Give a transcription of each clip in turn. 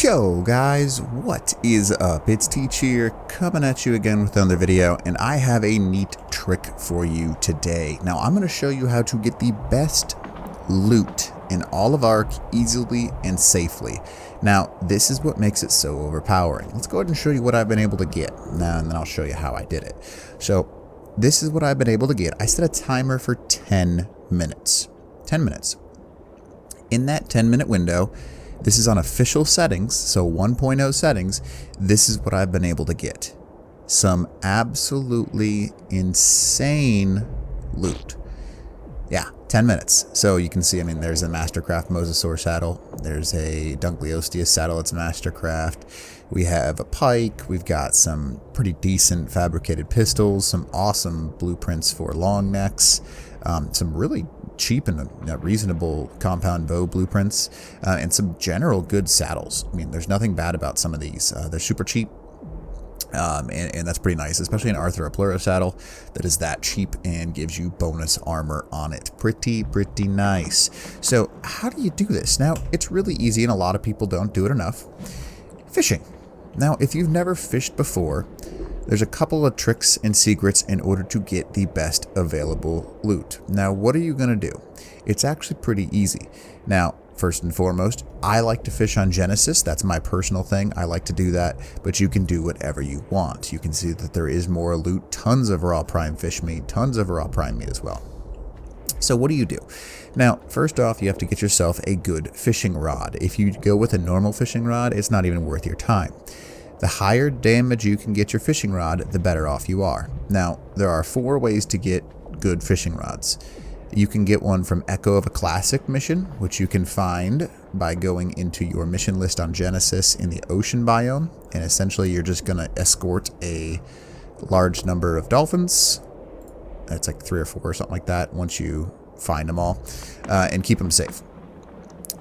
Yo guys, what is up? It's Teach here, coming at you again with another video, and I have a neat trick for you today. Now I'm going to show you how to get the best loot in all of Ark easily and safely. Now this is what makes it so overpowering. Let's go ahead and show you what I've been able to get now, and then I'll show you how I did it. So this is what I've been able to get. I set a timer for 10 minutes. 10 minutes. In that 10-minute window, this is on official settings, so 1.0 settings, this is what I've been able to get. Some absolutely insane loot. Yeah, 10 minutes. So you can see, I mean, there's a Mastercraft Mosasaur saddle. There's a Dunkleosteus saddle that's Mastercraft. We have a pike. We've got some pretty decent fabricated pistols, some awesome blueprints for long necks, some really cheap and reasonable compound bow blueprints, and some general good saddles. I mean, there's nothing bad about some of these. They're super cheap, and that's pretty nice, especially an Arthur Plura saddle that is that cheap and gives you bonus armor on it. Pretty nice. So how do you do this? Now, it's really easy, and a lot of people don't do it enough. Fishing. Now, if you've never fished before, there's a couple of tricks and secrets in order to get the best available loot. Now, what are you going to do? It's actually pretty easy. Now, first and foremost, I like to fish on Genesis. That's my personal thing. I like to do that, but you can do whatever you want. You can see that there is more loot, tons of raw prime fish meat, tons of raw prime meat as well. So what do you do? Now, first off, you have to get yourself a good fishing rod. If you go with a normal fishing rod, it's not even worth your time. The higher damage you can get your fishing rod, the better off you are. Now, there are 4 ways to get good fishing rods. You can get one from Echo of a Classic mission, which you can find by going into your mission list on Genesis in the ocean biome. And essentially, you're just going to escort a large number of dolphins. It's like 3 or 4 or something like that once you find them all, and keep them safe.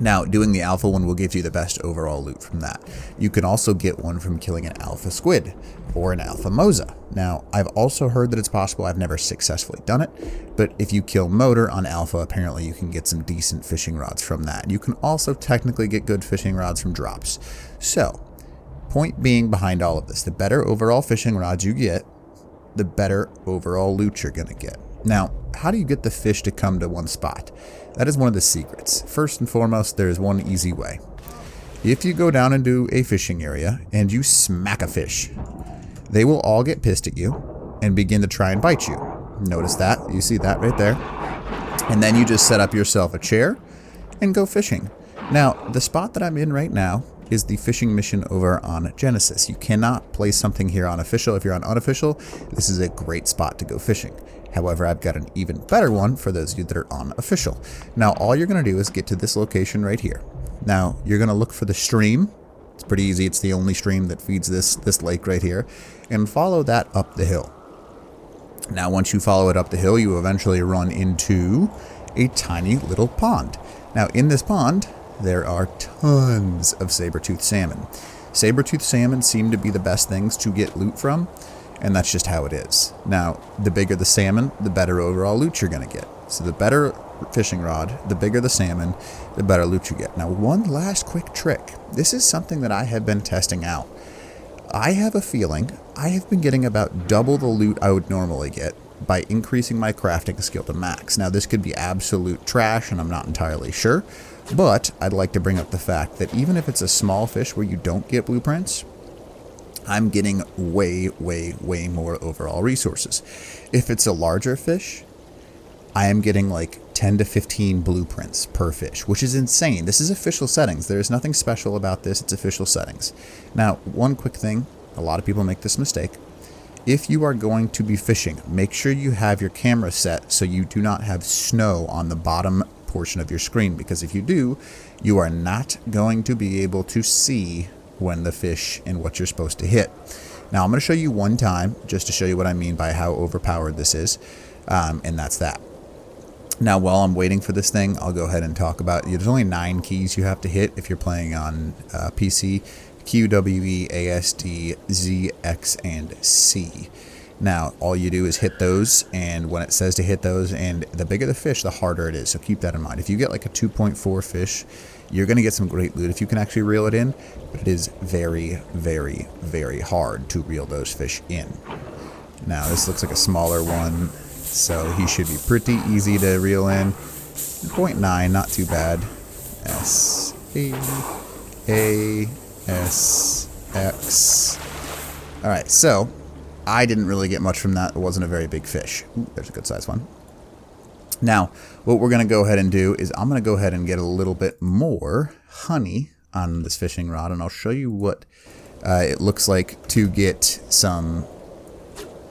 Now, doing the alpha one will give you the best overall loot from that. You can also get one from killing an alpha squid or an alpha mosa. Now, I've also heard that it's possible. I've never successfully done it, but if you kill motor on alpha, apparently you can get some decent fishing rods from that. You can also technically get good fishing rods from drops. So, point being behind all of this, the better overall fishing rods you get, the better overall loot you're going to get. Now, how do you get the fish to come to one spot? That is one of the secrets. First and foremost, there is one easy way. If you go down into a fishing area and you smack a fish, they will all get pissed at you and begin to try and bite you. Notice that? You see that right there? And then you just set up yourself a chair and go fishing. Now, the spot that I'm in right now is the fishing mission over on Genesis. You cannot place something here on official. If you're on unofficial, this is a great spot to go fishing. However, I've got an even better one for those of you that are on official. Now, all you're going to do is get to this location right here. Now, you're going to look for the stream. It's pretty easy. It's the only stream that feeds this lake right here. And follow that up the hill. Now, once you follow it up the hill, you eventually run into a tiny little pond. Now, in this pond, there are tons of saber-toothed salmon. Saber-toothed salmon seem to be the best things to get loot from, and that's just how it is. Now, the bigger the salmon, the better overall loot you're going to get. So the better fishing rod, the bigger the salmon, the better loot you get. Now, one last quick trick. This is something that I have been testing out. I have a feeling I have been getting about double the loot I would normally get by increasing my crafting skill to max. Now, this could be absolute trash, and I'm not entirely sure. But I'd like to bring up the fact that even if it's a small fish where you don't get blueprints, I'm getting way more overall resources. If it's a larger fish, I am getting like 10 to 15 blueprints per fish, which is insane. This is official settings. There's nothing special about this. It's official settings. Now, one quick thing, a lot of people make this mistake. If you are going to be fishing, make sure you have your camera set so you do not have snow on the bottom portion of your screen, because if you do, you are not going to be able to see when the fish and what you're supposed to hit. Now, I'm going to show you one time just to show you what I mean by how overpowered this is, and that's that. Now, while I'm waiting for this thing, I'll go ahead and talk about, there's only 9 keys you have to hit if you're playing on PC: Q, W, E, A, S, D, Z, X, and C. Now, all you do is hit those, and when it says to hit those, and the bigger the fish, the harder it is, so keep that in mind. If you get like a 2.4 fish you're going to get some great loot if you can actually reel it in, but it is very, very, very hard to reel those fish in. Now, this looks like a smaller one, so he should be pretty easy to reel in. 0.9, not too bad. S-A-A-S-X. Alright, so I didn't really get much from that. It wasn't a very big fish. Ooh, there's a good sized one. Now, what we're going to go ahead and do is I'm going to go ahead and get a little bit more honey on this fishing rod, and I'll show you what it looks like to get some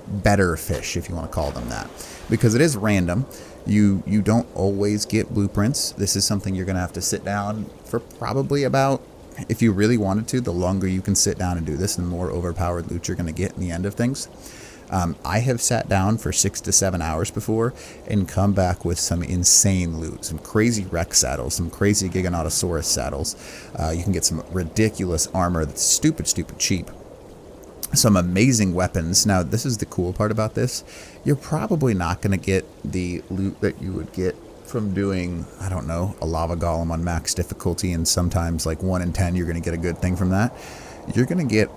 better fish, if you want to call them that, because it is random. You don't always get blueprints. This is something you're going to have to sit down for probably about, if you really wanted to, the longer you can sit down and do this, the more overpowered loot you're going to get in the end of things. I have sat down for 6 to 7 hours before and come back with some insane loot, some crazy Rex saddles, some crazy Giganotosaurus saddles. You can get some ridiculous armor that's stupid cheap. Some amazing weapons. Now, this is the cool part about this. You're probably not going to get the loot that you would get from doing, I don't know, a lava golem on max difficulty, and sometimes like 1 in 10 you're going to get a good thing from that. You're going to get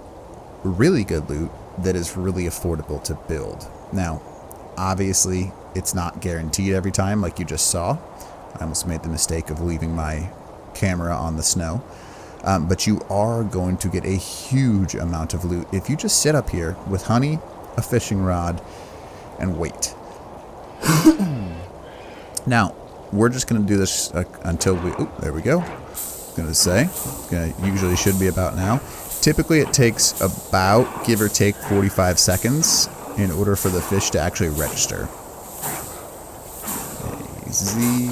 really good loot that is really affordable to build. Now, obviously, it's not guaranteed every time, like you just saw. I almost made the mistake of leaving my camera on the snow. But you are going to get a huge amount of loot if you just sit up here with honey, a fishing rod, and wait. Now, we're just going to do this until we... Oh, there we go. Going to say. Usually should be about now. Typically, it takes about, give or take, 45 seconds in order for the fish to actually register. Easy.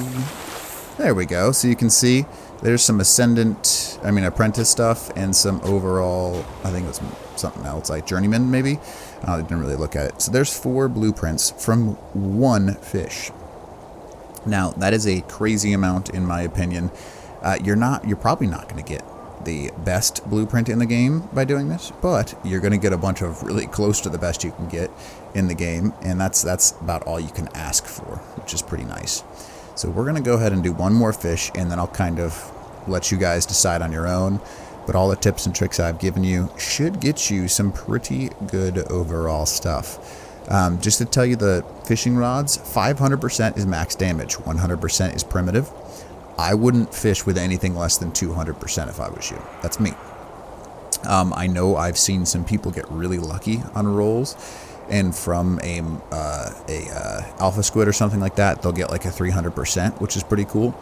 There we go. So you can see there's some apprentice stuff and some overall, I think it was something else, like journeyman maybe. I didn't really look at it. So there's 4 blueprints from 1 fish. Now, that is a crazy amount in my opinion. You're probably not going to get the best blueprint in the game by doing this, but you're going to get a bunch of really close to the best you can get in the game, and that's about all you can ask for, which is pretty nice. So we're going to go ahead and do one more fish, and then I'll kind of let you guys decide on your own, but all the tips and tricks I've given you should get you some pretty good overall stuff. Just to tell you, the fishing rods, 500% is max damage, 100% is primitive. I wouldn't fish with anything less than 200% if I was you. That's me. I know I've seen some people get really lucky on rolls, and from a alpha squid or something like that, they'll get like a 300%, which is pretty cool.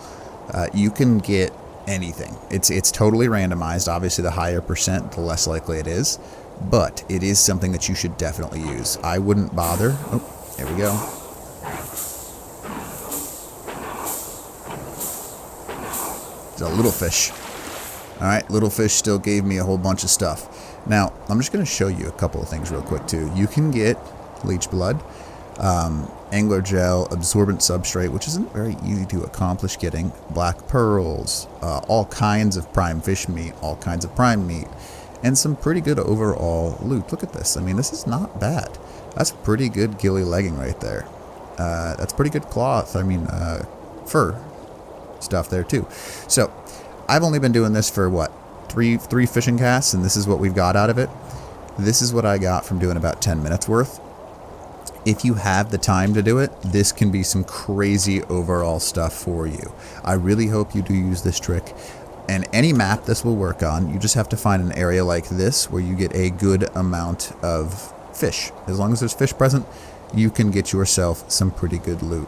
You can get anything. It's totally randomized. Obviously, the higher percent, the less likely it is, but it is something that you should definitely use. I wouldn't bother. Oh, there we go. It's a little fish. Alright, little fish still gave me a whole bunch of stuff. Now, I'm just going to show you a couple of things real quick too. You can get leech blood, angler gel, absorbent substrate, which isn't very easy to accomplish getting, black pearls, all kinds of prime fish meat, all kinds of prime meat, and some pretty good overall loot. Look at this. I mean, this is not bad. That's pretty good ghillie legging right there. That's pretty good cloth. I mean, fur stuff there too. So I've only been doing this for what, three fishing casts, and this is what we've got out of it. This is what I got from doing about 10 minutes worth. If you have the time to do it, this can be some crazy overall stuff for you. I really hope you do use this trick, and any map this will work on. You just have to find an area like this where you get a good amount of fish. As long as there's fish present, you can get yourself some pretty good loot.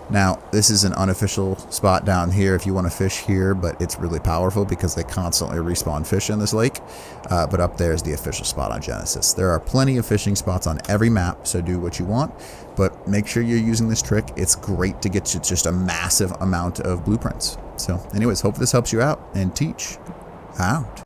Now, this is an unofficial spot down here if you want to fish here, but it's really powerful because they constantly respawn fish in this lake. But up there is the official spot on Genesis. There are plenty of fishing spots on every map, so do what you want, but make sure you're using this trick. It's great to get you just a massive amount of blueprints. So anyways, hope this helps you out, and teach out.